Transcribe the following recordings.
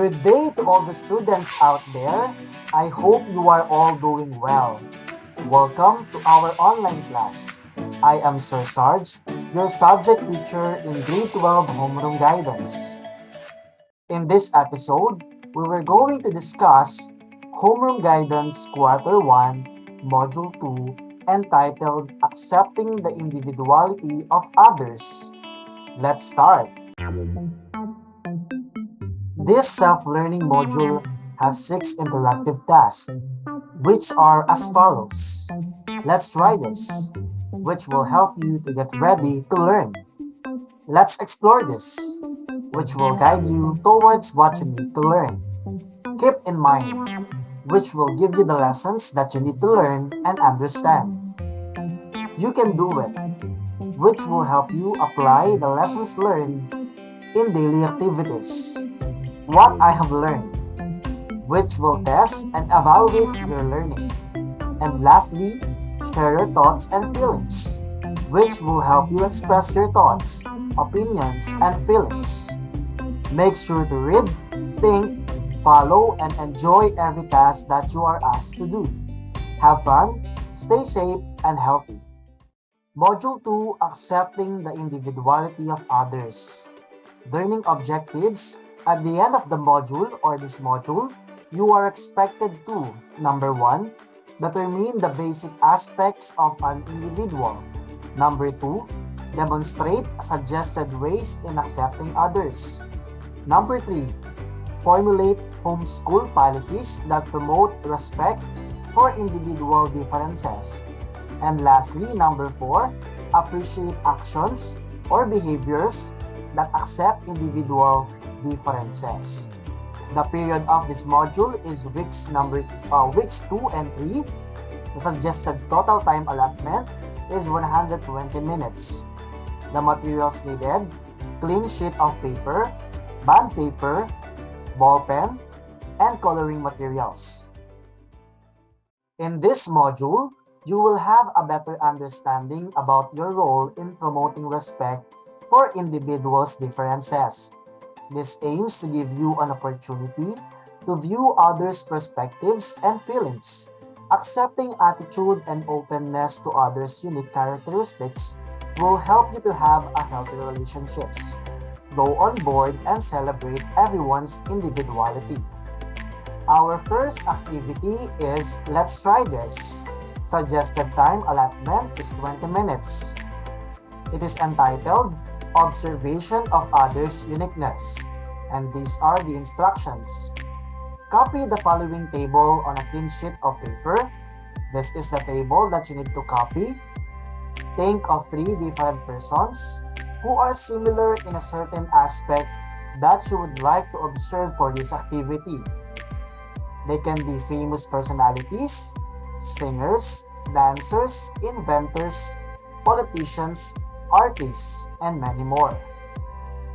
Good day to all the students out there. I hope you are all doing well. Welcome to our online class. I am Sir Sarge, your subject teacher in Grade 12 Homeroom Guidance. In this episode, we were going to discuss Homeroom Guidance Quarter 1, Module 2, entitled Accepting the Individuality of Others. Let's start. This self-learning module has 6 interactive tasks, which are as follows. Let's try this, which will help you to get ready to learn. Let's explore this, which will guide you towards what you need to learn. Keep in mind, which will give you the lessons that you need to learn and understand. You can do it, which will help you apply the lessons learned in daily activities. What I have learned, which will test and evaluate your learning. And lastly, share your thoughts and feelings, which will help you express your thoughts, opinions, and feelings. Make sure to read, think, follow, and enjoy every task that you are asked to do. Have fun, stay safe, and healthy. Module 2, Accepting the Individuality of Others. Learning objectives. At the end of the module or this module, you are expected to, number 1, determine the basic aspects of an individual. Number 2, demonstrate suggested ways in accepting others. Number 3, formulate homeschool policies that promote respect for individual differences. And lastly, number 4, appreciate actions or behaviors that accept individual differences. The period of this module is weeks 2 and 3. The suggested total time allotment is 120 minutes. The materials needed: clean sheet of paper, bond paper, ball pen, and coloring materials. In this module, you will have a better understanding about your role in promoting respect for individuals' differences. This aims to give you an opportunity to view others' perspectives and feelings. Accepting attitude and openness to others' unique characteristics will help you to have a healthy relationships. Go on board and celebrate everyone's individuality. Our first activity is Let's Try This. Suggested time allotment is 20 minutes. It is entitled Observation of Others' Uniqueness, and these are the instructions. Copy the following table on a clean sheet of paper. This is the table that you need to copy. Think of 3 different persons who are similar in a certain aspect that you would like to observe for this activity. They can be famous personalities, singers, dancers, inventors, politicians, artists, and many more.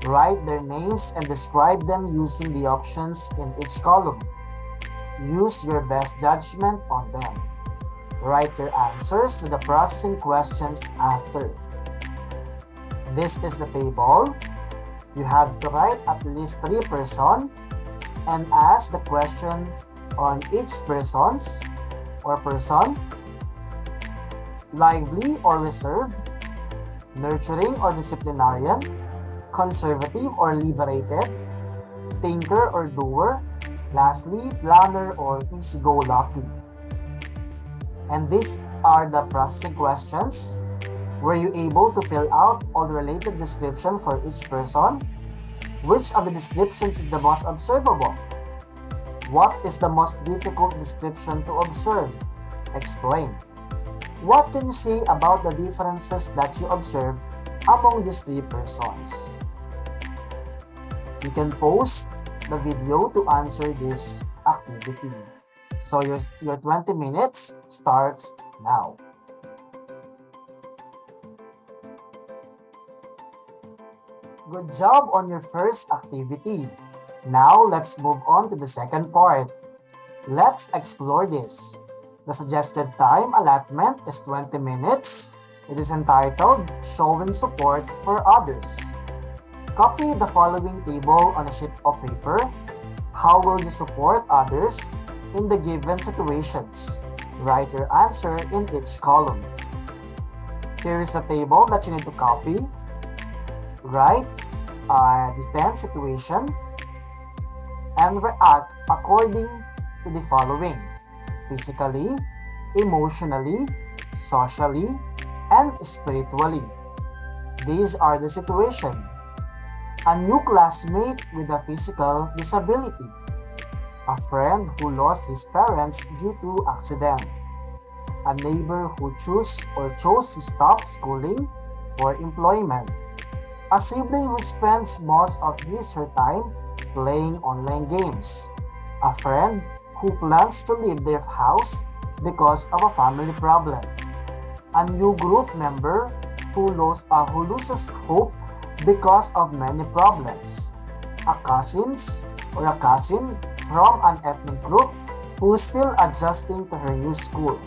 Write their names and describe them using the options in each column. Use your best judgment on them. Write your answers to the processing questions after. This is the table. You have to write at least 3 persons and ask the question on each person's or person: lively or reserved, nurturing or disciplinarian, conservative or liberated, thinker or doer, lastly, planner or easy-go-lucky. And these are the processing questions. Were you able to fill out all the related description for each person? Which of the descriptions is the most observable? What is the most difficult description to observe? Explain. What can you say about the differences that you observe among these 3 persons? You can pause the video to answer this activity. So your 20 minutes starts now. Good job on your first activity. Now let's move on to the second part. Let's explore this. The suggested time allotment is 20 minutes. It is entitled Showing Support for Others. Copy the following table on a sheet of paper. How will you support others in the given situations? Write your answer in each column. Here is the table that you need to copy. Write the then situation and react according to the following: physically, emotionally, socially, and spiritually. These are the situation. A new classmate with a physical disability. A friend who lost his parents due to accident. A neighbor who chose to stop schooling for employment. A sibling who spends most of her time playing online games. A friend who plans to leave their house because of a family problem. A new group member who loses hope because of many problems. A cousin from an ethnic group who is still adjusting to her new school.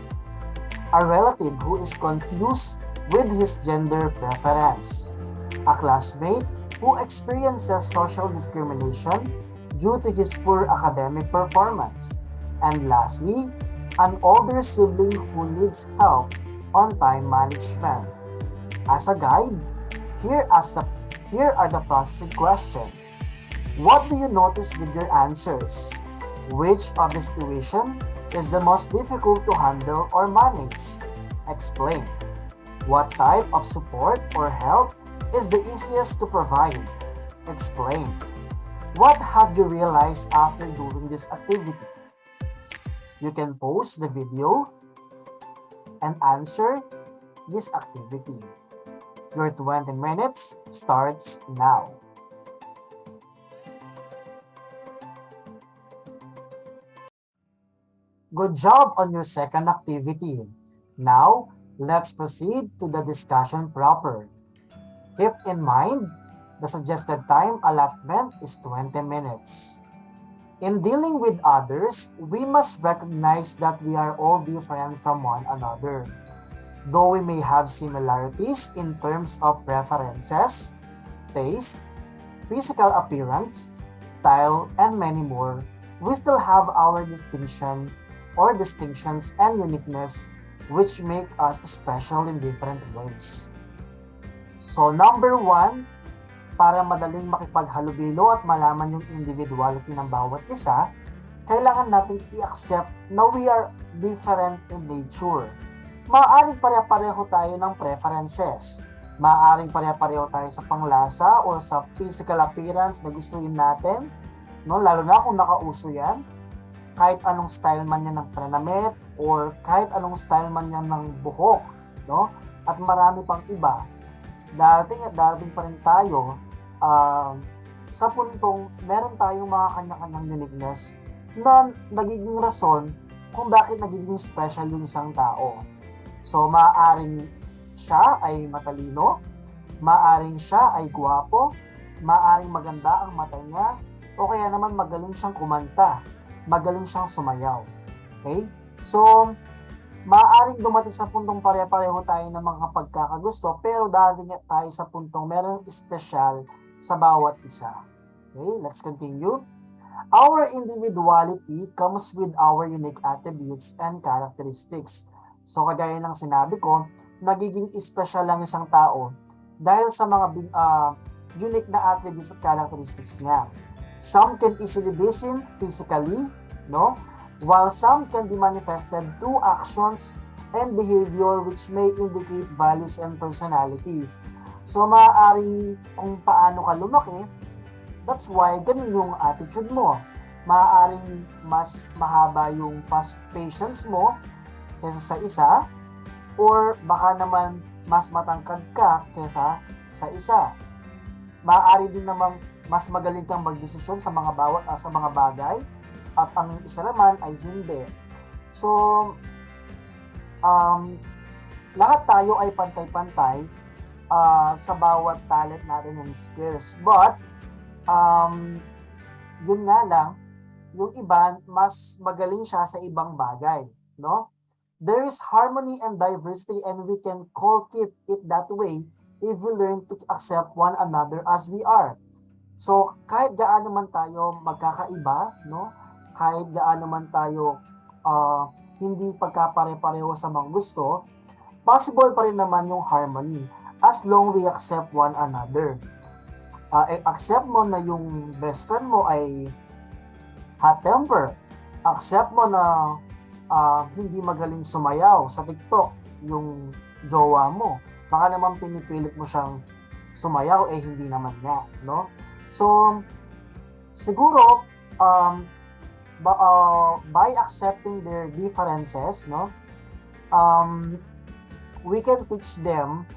A relative who is confused with his gender preference. A classmate who experiences social discrimination due to his poor academic performance. And lastly, an older sibling who needs help on time management. As a guide, here, as the, here are the processing questions. What do you notice with your answers? Which of the situation is the most difficult to handle or manage? Explain. What type of support or help is the easiest to provide? Explain. What have you realized after doing this activity? You can pause the video and answer this activity. Your 20 minutes starts now. Good job on your second activity. Now, let's proceed to the discussion proper. Keep in mind, the suggested time allotment is 20 minutes. In dealing with others, we must recognize that we are all different from one another. Though we may have similarities in terms of preferences, taste, physical appearance, style, and many more, we still have our distinctions and uniqueness which make us special in different ways. So number one, para madaling makipaghalubilo at malaman yung individuality ng bawat isa, kailangan natin i-accept na we are different in nature. Maaaring pare-pareho tayo ng preferences. Maaaring pare-pareho tayo sa panglasa o sa physical appearance na gustuin natin. No? Lalo na kung nakauso yan. Kahit anong style man yan ng pananamit or kahit anong style man yan ng buhok. No? At marami pang iba. Darating pa rin tayo sa puntong meron tayong mga kanya-kanyang uniqueness na nagiging rason kung bakit nagiging special yung isang tao. So, maaaring siya ay matalino, maaaring siya ay gwapo, maaaring maganda ang mata niya, o kaya naman magaling siyang kumanta, magaling siyang sumayaw. Okay? So, maaaring dumating sa puntong pare-pareho tayo ng mga pagkakagusto, pero darating tayo sa puntong meron espesyal sa bawat isa. Okay? Let's continue. Our individuality comes with our unique attributes and characteristics. So, kagaya ng sinabi ko, nagiging espesyal lang isang tao dahil sa mga unique na attributes at characteristics niya. Some can easily be seen physically, no? While some can be manifested through actions and behavior which may indicate values and personality. So, maaaring kung paano ka lumaki, that's why ganun yung attitude mo. Maaaring mas mahaba yung patience mo kaysa sa isa, or baka naman mas matangkad ka kaysa sa isa. Maaari din namang mas magaling kang magdesisyon sa mga bagay at ang isa naman ay hindi. So, lahat tayo ay pantay-pantay sa bawat talent natin and skills. But, yun nga lang, yung iba, mas magaling siya sa ibang bagay. No? There is harmony and diversity and we can keep it that way if we learn to accept one another as we are. So, kahit gaano man tayo magkakaiba, no? Kahit gaano man tayo hindi pagkapare-pareho sa mga gusto, possible pa rin naman yung harmony as long we accept one another. Accept mo na yung best friend mo ay hot temper. Accept mo na hindi magaling sumayaw sa TikTok yung jowa mo. Baka naman pinipilit mo siyang sumayaw, hindi naman niya, no? So, siguro, by accepting their differences, no, we can teach them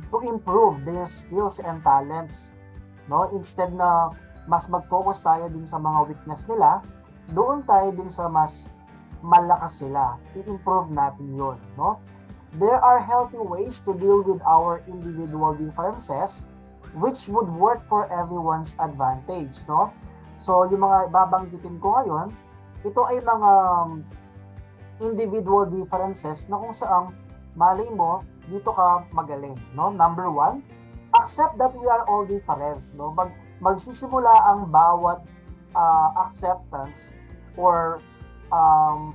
to improve their skills and talents, no? Instead na mas mag-focus tayo din sa mga weakness nila, doon tayo din sa mas malakas sila. I-improve natin yun, no? There are healthy ways to deal with our individual differences which would work for everyone's advantage, no? So, yung mga babanggitin ko ngayon, ito ay mga individual differences na kung saan malay mo, dito ka magaling, no? Number 1, accept that we are all different, no? Magsisimula ang bawat acceptance or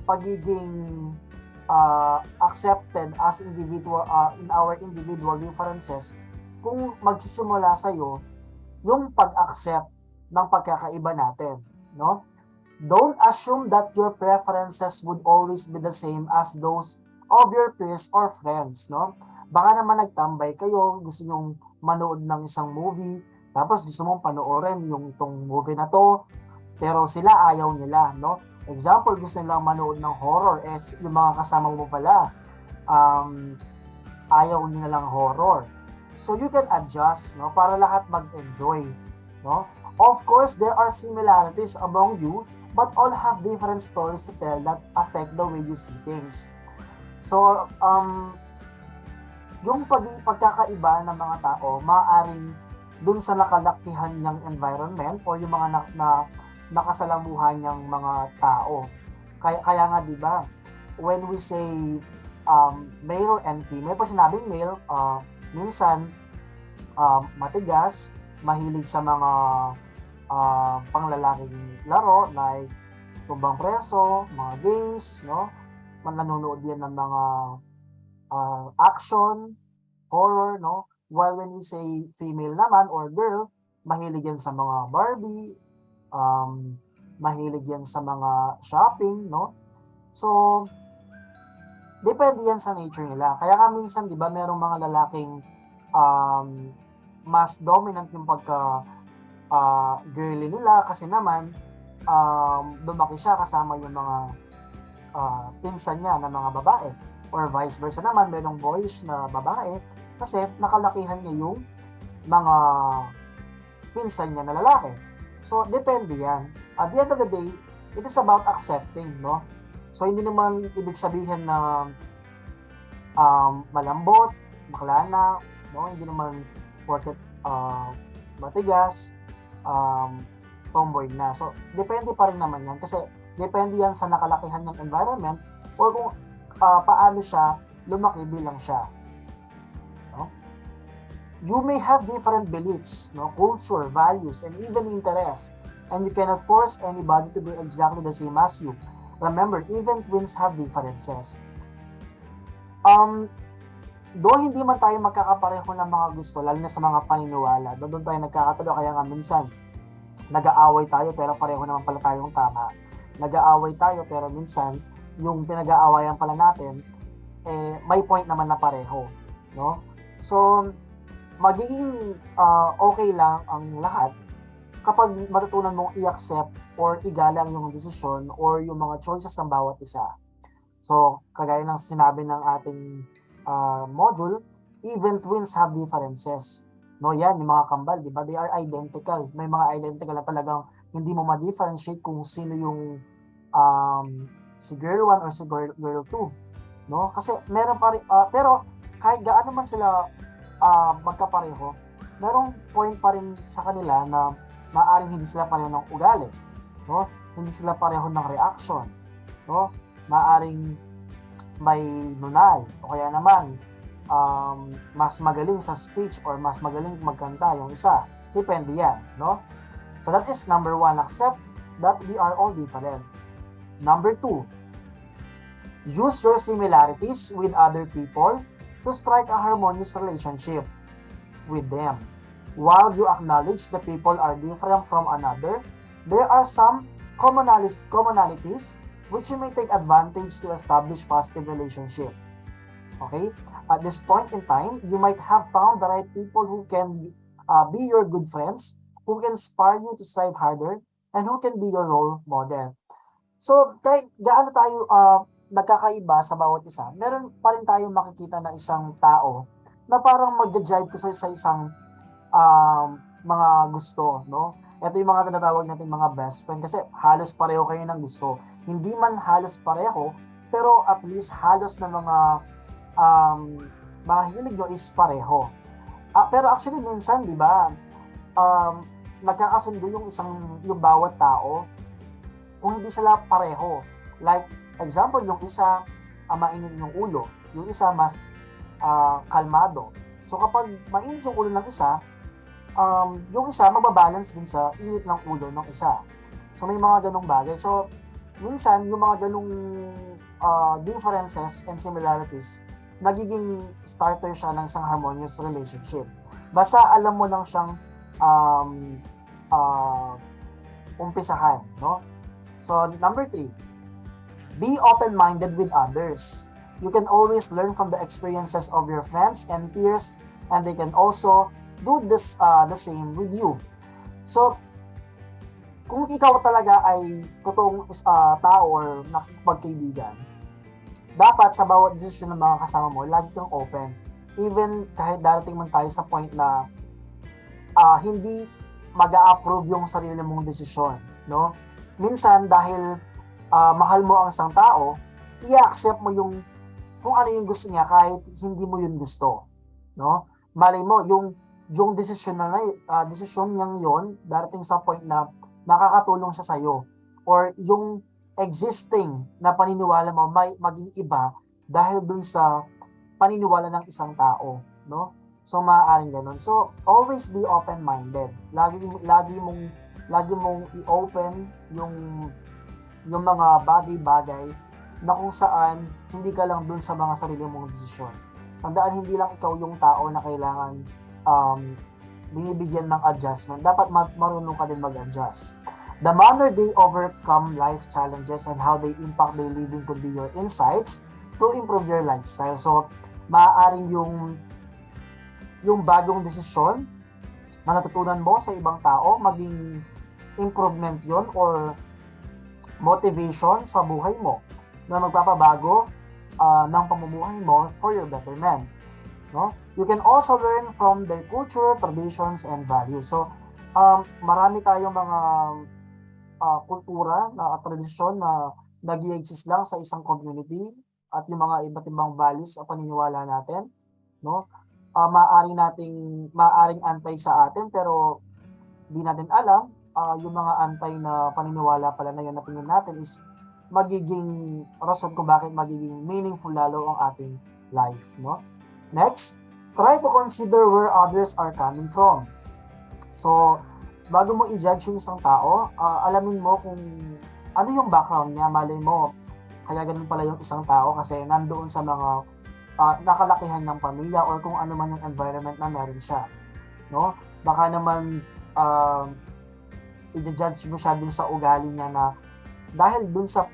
pagiging accepted as individual in our individual differences kung magsisimula sa iyo yung pag-accept ng pagkakaiba natin, no? Don't assume that your preferences would always be the same as those of your peers or friends, no? Baka naman nagtambay kayo, gusto nyong manood ng isang movie, tapos gusto mong panoorin yung itong movie na to, pero sila ayaw nila, no? Example, gusto nilang manood ng horror, yung mga kasama mo pala, ayaw nila lang horror. So you can adjust, no, para lahat mag-enjoy, no? Of course, there are similarities among you, but all have different stories to tell that affect the way you see things. So, yung pagkakaiba ng mga tao, maaaring dun sa nakalakihan niyang environment o yung mga nakasalamuhan niyang mga tao. Kaya nga, di ba, when we say male and female, pag sinabing male, minsan matigas, mahilig sa mga panglalaking laro like tumbang preso, mga games, no? Nanonood yan ng mga action, horror, no? While when we say female naman or girl, mahilig yan sa mga Barbie, mahilig yan sa mga shopping, no? So, depende yan sa nature nila. Kaya nga minsan, di ba, merong mga lalaking mas dominant yung pagka girly nila kasi naman lumaki siya kasama yung mga pinsan niya na mga babae, or vice versa naman, merong boyish na babae kasi nakalakihan niya yung mga pinsan niya na lalaki. So, depende yan. At the end of the day, it is about accepting, no? So, hindi naman ibig sabihin na malambot, maklana, no? Hindi naman porket matigas, tomboy na. So, depende pa rin naman yan kasi depende yan sa nakalakihan ng environment or kung paano siya lumaki bilang siya. No? You may have different beliefs, no? Culture, values, and even interests, and you cannot force anybody to be exactly the same as you. Remember, even twins have differences. Though hindi man tayo magkakapareho ng mga gusto, lalo na sa mga paniniwala, doon tayo nagkakatalo, kaya nga minsan, nag-aaway tayo pero pareho naman pala tayong tama. Nag-aaway tayo pero minsan, yung pinag-aawayan pala natin, may point naman na pareho. No? So, magiging okay lang ang lahat kapag matutunan mong i-accept or igalang yung desisyon or yung mga choices ng bawat isa. So, kagaya ng sinabi ng ating module, even twins have differences. No, yan, yung mga kambal, di ba? They are identical. May mga identical na talagang hindi mo ma-differentiate kung sino yung si girl 1 or si girl 2. No? Kasi meron pa rin, pero kahit gaano man sila magkapareho, merong point pa rin sa kanila na maaaring hindi sila pareho ng ugali. No? Hindi sila pareho ng reaction. No? Maaaring may nunal o kaya naman mas magaling sa speech or mas magaling magkanta yung isa. Depende yan, no? So that is number 1, accept that we are all different. Number 2, use your similarities with other people to strike a harmonious relationship with them. While you acknowledge the people are different from another, there are some commonalities which you may take advantage to establish positive relationship. Okay? At this point in time, you might have found the right people who can be your good friends, who can inspire you to strive harder, and who can be your role model. So, kahit gaano tayo nagkakaiba sa bawat isa, meron pa rin tayong makikita na isang tao na parang magja-jive ko sa isang mga gusto, no? Ito yung mga tinatawag natin mga best friend kasi halos pareho kayo ng gusto. Hindi man halos pareho, pero at least halos na mga hilig nyo is pareho. Pero actually minsan, di ba, nagkakasundo yung bawat tao kung hindi sila pareho. Like, example, yung isa mainit yung ulo, yung isa mas kalmado. So kapag mainit yung ulo ng isa, yung isa mababalance din sa init ng ulo ng isa. So may mga ganong bagay. So minsan yung mga ganong differences and similarities, nagiging starter siya ng isang harmonious relationship. Basta alam mo lang siyang umpisahan, no? So number 3, be open-minded with others. You can always learn from the experiences of your friends and peers, and they can also do this the same with you. So, kung ikaw talaga ay totoong tao or nakikipagkaibigan, dapat sa bawat decision ng mga kasama mo, lagi kang open. Even kahit darating man tayo sa point na hindi mag-a-approve yung sarili mong desisyon, no? Minsan, dahil mahal mo ang isang tao, i-accept mo yung kung ano yung gusto niya kahit hindi mo yun gusto, no? Malay mo yung desisyon niyang yon darating sa point na makakatulong siya sa iyo, or yung existing na paniniwala mo may maging iba dahil dun sa paniniwala ng isang tao, no? So maaaring ganun. So always be open-minded. Lagi mong i-open yung mga bagay-bagay na kung saan hindi ka lang dun sa mga sarili mong desisyon. Tandaan, hindi lang ikaw yung tao na kailangan binibigyan ng adjustment. Dapat marunong ka din mag-adjust. The manner they overcome life challenges and how they impact their living could be your insights to improve your lifestyle. So, maaaring yung bagong desisyon na natutunan mo sa ibang tao, maging improvement yon or motivation sa buhay mo na magpapabago ng pamumuhay mo for your betterment, no? You can also learn from their culture, traditions, and values. So, marami tayong mga kultura na tradisyon na nag-i-exist lang sa isang community at yung mga iba't ibang values o paniniwala natin, no? Maaring antay sa atin pero di natin alam yung mga antay na paniniwala pala na yun na tingin natin is magiging rason kung bakit magiging meaningful lalo ang ating life, no? Next, try to consider where others are coming from. So, bago mo i-judge yung isang tao, alamin mo kung ano yung background niya. Malay mo, kaya ganun pala yung isang tao kasi nandoon sa mga nakalakihan ng pamilya or kung ano man yung environment na meron siya, no? Baka naman i-judge mo siya dun sa ugali niya na dahil dun sa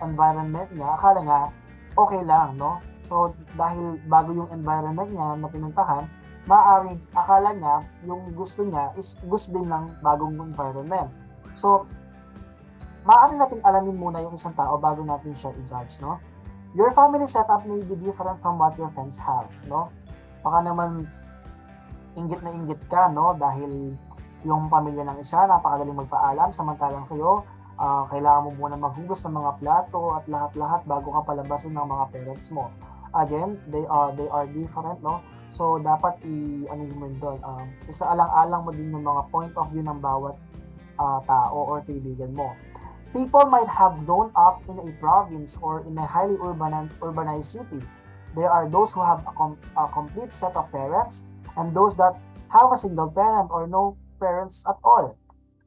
environment niya, akala niya okay lang, no? So, dahil bago yung environment niya na pinuntahan, maaaring akala niya yung gusto niya is gusto din ng bagong environment. So, maaari natin alamin muna yung isang tao bago natin siya i-judge, no? Your family setup may be different from what your friends have, no? Baka naman inggit na inggit ka, no? Dahil yung pamilya ng isa napakadaling magpaalam, samantalang sa'yo kailangan mo muna maghugas ng mga plato at lahat-lahat bago ka palabasin ng mga parents mo. Again, they are different, no? So dapat isaalang-alang mo din yung mga point of view ng bawat tao or kaibigan mo. People might have grown up in a province or in a highly urbanized city, There are those who have a complete set of parents and those that have a single parent or no parents at all.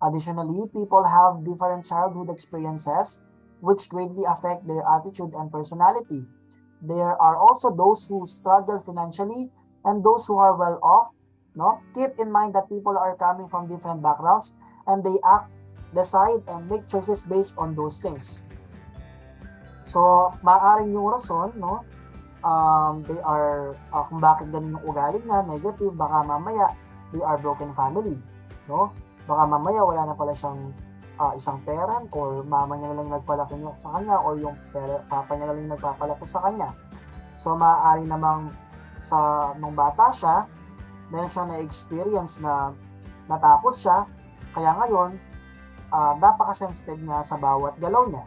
Additionally, people have different childhood experiences which greatly affect their attitude and personality. There are also those who struggle financially and those who are well off. No? Keep in mind that people are coming from different backgrounds and they act, decide, and make choices based on those things. So, maaaring yung rason, no, they are, kung bakit ganun yung ugali niya, negative, baka mamaya, they are broken family, no? Baka mamaya wala na pala siyang isang parent or mama niya na lang nagpalaki niya sa kanya or yung papa niya na lang nagpapalaki sa kanya. So, maaari namang nung bata siya, meron siyang na-experience na natakot siya, kaya ngayon, napaka-sensitive niya sa bawat galaw niya.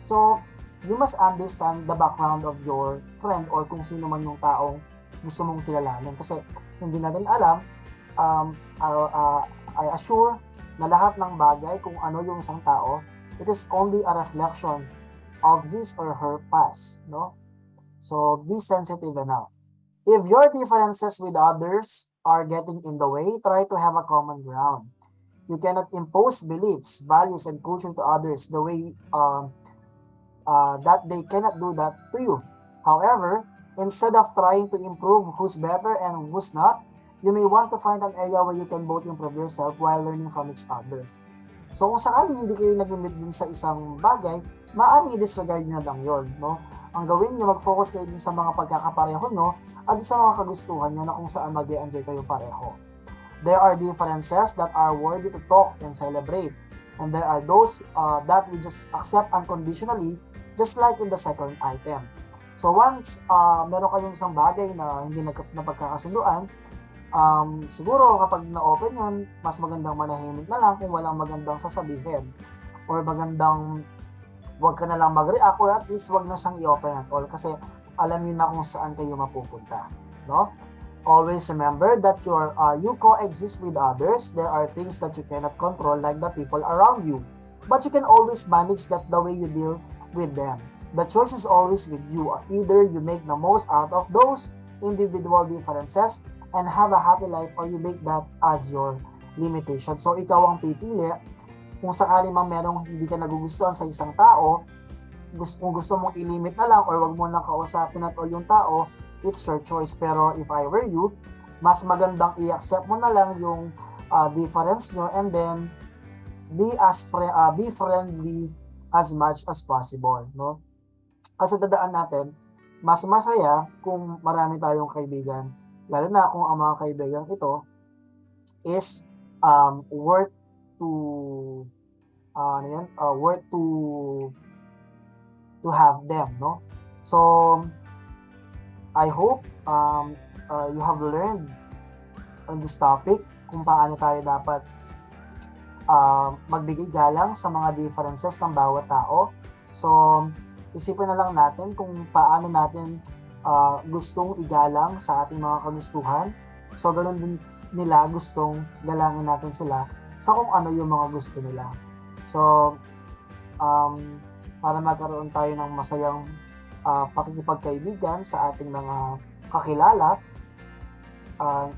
So, you must understand the background of your friend or kung sino man yung taong gusto mong kilalanin. Kasi hindi natin alam, I assure na lahat ng bagay kung ano yung isang tao, it is only a reflection of his or her past, no? So, be sensitive enough. If your differences with others are getting in the way, try to have a common ground. You cannot impose beliefs, values, and culture to others the way that they cannot do that to you. However, instead of trying to improve who's better and who's not, you may want to find an area where you can both improve yourself while learning from each other. So kung sakaling hindi kayo nag-meet dun sa isang bagay, maaaring i-disregard nyo na lang yun, no? Ang gawin nyo, mag-focus kayo dun sa mga pagkakapareho nyo at sa mga kagustuhan nyo na kung saan mag-enjoy kayo pareho. There are differences that are worthy to talk and celebrate. And there are those that we just accept unconditionally, just like in the second item. So once meron kayong isang bagay na hindi napagkakasunduan, siguro kapag na-open yun, mas magandang manahimik na lang kung walang magandang sasabihin. Or magandang wag ka na lang mag-react or at least wag na siyang i-open at all kasi alam niyo na kung saan kayo mapupunta. No? Always remember that you coexist with others. There are things that you cannot control like the people around you. But you can always manage that the way you deal with them. The choice is always with you. Either you make the most out of those individual differences and have a happy life or you make that as your limitation. So ikaw ang pipili kung sakali mang merong hindi ka nagugustuhan sa isang tao, kung gusto mong i-limit na lang or wag mo nang kausapin at all yung tao, it's your choice. Pero if I were you, mas magandang i-accept mo na lang yung difference nyo and then be friendly as much as possible, no? Kasi dadaan natin, mas masaya kung marami tayong kaibigan, lalo na kung ang mga kaibigan ito is worth to have them, no? So I hope you have learned on this topic kung paano tayo dapat magbigay galang sa mga differences ng bawat tao. So, isipin na lang natin kung paano natin gustong igalang sa ating mga kagustuhan. So, ganoon din nila gustong galangin natin sila sa kung ano yung mga gusto nila. So, para magkaroon tayo ng masayang pakikipagkaibigan sa ating mga kakilala,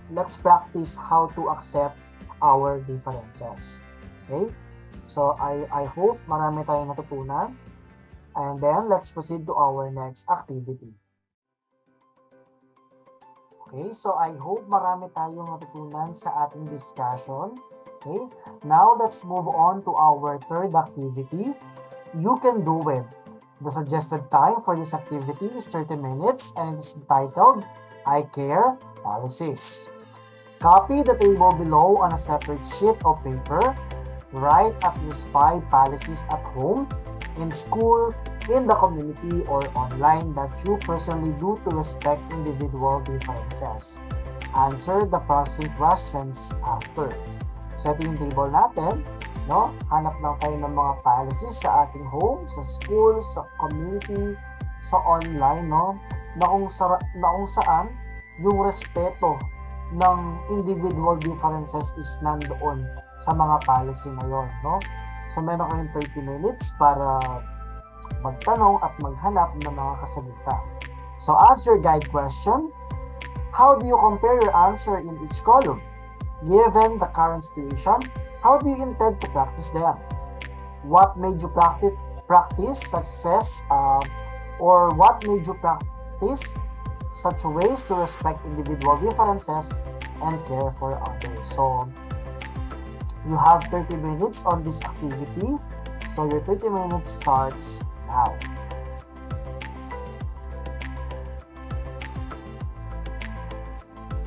let's practice how to accept our differences. Okay? So, I hope marami tayong natutunan. And then, let's proceed to our next activity. Okay? So, I hope marami tayong natutunan sa ating discussion. Okay? Now, let's move on to our third activity. You can do it. The suggested time for this activity is 30 minutes and it is entitled, I Care Policies. Copy the table below on a separate sheet of paper. Write at least 5 policies at home, in school, in the community, or online that you personally do to respect individual differences. Answer the processing questions after. So ito yung table natin, no? Hanap lang tayo ng mga policies sa ating home, sa school, sa community, sa online, no? Na kung saan yung respeto ng individual differences is nandoon sa mga policy ngayon, no? So meron kayong 30 minutes para magtanong at maghanap ng mga kasalita. So as your guide question, how do you compare your answer in each column? Given the current situation, how do you intend to practice them? What made you practice success, or what made you practice such ways to respect individual differences and care for others? So you have 30 minutes on this activity. So your 30 minutes starts now.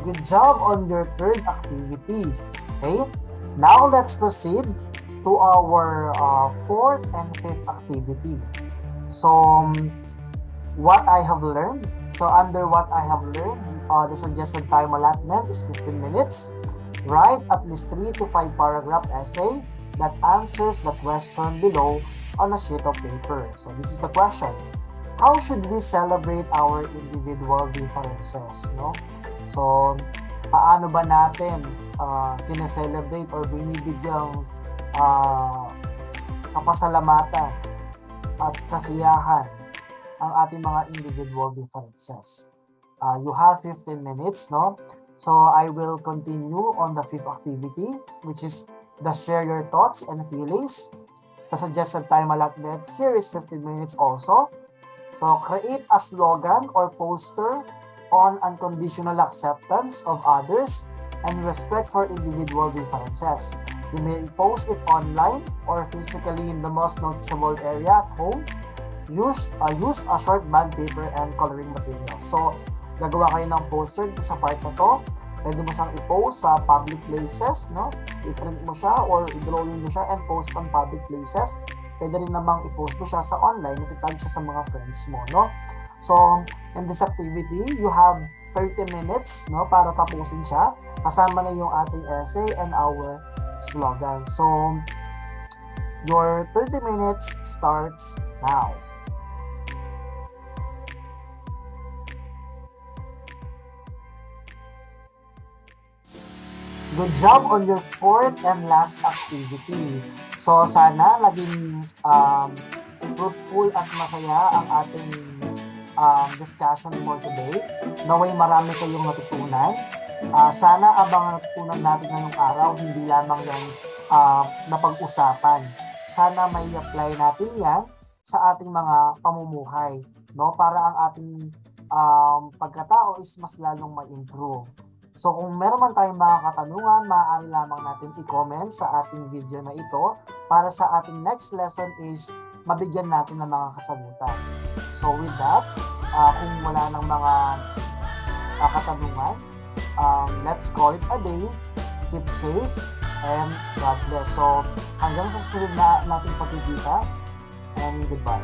Good job on your third activity. Okay, now let's proceed to our fourth and fifth activity. So, what I have learned. So, under what I have learned, the suggested time allotment is 15 minutes. Write at least 3 to 5 paragraph essay that answers the question below on a sheet of paper. So, this is the question. How should we celebrate our individual differences? No? So, paano ba natin sineselebrate or binibigyang kapasalamatan at kasiyahan ang ating mga individual differences? You have 15 minutes, no? So, I will continue on the fifth activity, which is the share your thoughts and feelings. The suggested time allotment here is 15 minutes also. So, create a slogan or poster on unconditional acceptance of others and respect for individual differences. You may post it online or physically in the most noticeable area at home. Use a short bond paper and coloring materials. So, gagawa kayo ng poster dito sa part na to. Pwede mo siyang i-post sa public places, no? I-print mo siya or i-drawing mo siya and post on public places. Pwede rin namang i-post mo siya sa online, i-tag siya sa mga friends mo, no? So, in this activity, you have 30 minutes, no, para tapusin siya. Kasama na yung ating essay and our slogan. So, your 30 minutes starts now. Good job on your fourth and last activity. So, sana naging fruitful at masaya ang ating discussion for today. Naway marami kayong natutunan. Sana abang natutunan natin ngayong araw, hindi lamang yan napag-usapan. Sana may apply natin yan sa ating mga pamumuhay, no? Para ang ating pagkatao is mas lalong ma-improve. So kung meron man tayong mga katanungan, maaari lamang natin i-comment sa ating video na ito para sa ating next lesson is mabigyan natin ng mga kasagutan. So with that, kung wala ng mga katanungan, let's call it a day. Keep safe and God bless. So hanggang sa susunod na nating pagkikita and goodbye.